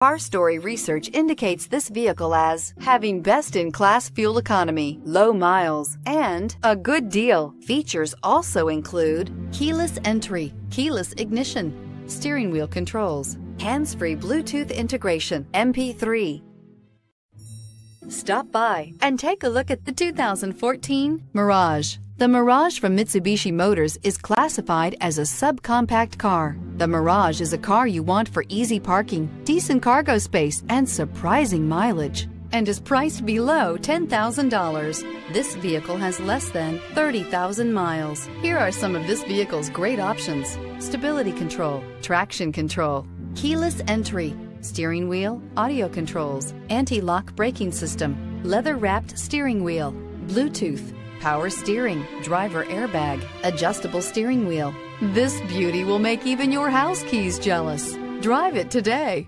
Car Story research indicates this vehicle as having best-in-class fuel economy, low miles, and a good deal. Features also include keyless entry, keyless ignition, steering wheel controls, hands-free Bluetooth integration, MP3. Stop by and take a look at the 2014 Mirage. The Mirage from Mitsubishi Motors is classified as a subcompact car. The Mirage is a car you want for easy parking, decent cargo space, and surprising mileage, and is priced below $10,000. This vehicle has less than 30,000 miles. Here are some of this vehicle's great options: stability control, traction control, keyless entry, steering wheel audio controls, anti-lock braking system, leather-wrapped steering wheel, Bluetooth, power steering, driver airbag, adjustable steering wheel. This beauty will make even your house keys jealous. Drive it today.